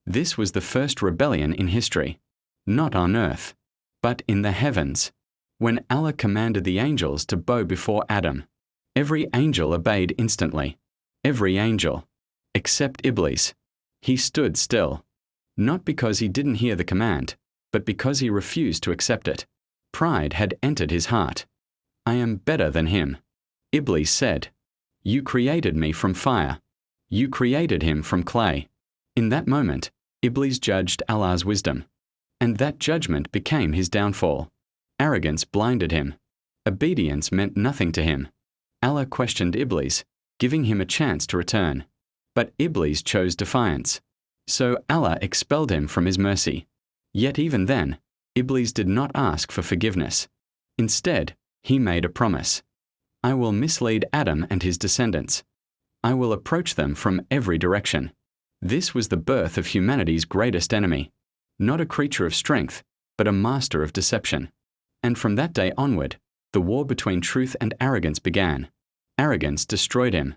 This was the first rebellion in history, not on earth, but in the heavens. When Allah commanded the angels to bow before Adam, every angel obeyed instantly. Every angel, except Iblis. He stood still, not because he didn't hear the command, but because he refused to accept it. Pride had entered his heart. I am better than him. Iblis said, "You created me from fire. You created him from clay." In that moment, Iblis judged Allah's wisdom, and that judgment became his downfall. Arrogance blinded him. Obedience meant nothing to him. Allah questioned Iblis, giving him a chance to return. But Iblis chose defiance. So Allah expelled him from his mercy. Yet even then, Iblis did not ask for forgiveness. Instead, he made a promise. I will mislead Adam and his descendants. I will approach them from every direction. This was the birth of humanity's greatest enemy. Not a creature of strength, but a master of deception. And from that day onward, the war between truth and arrogance began. Arrogance destroyed him.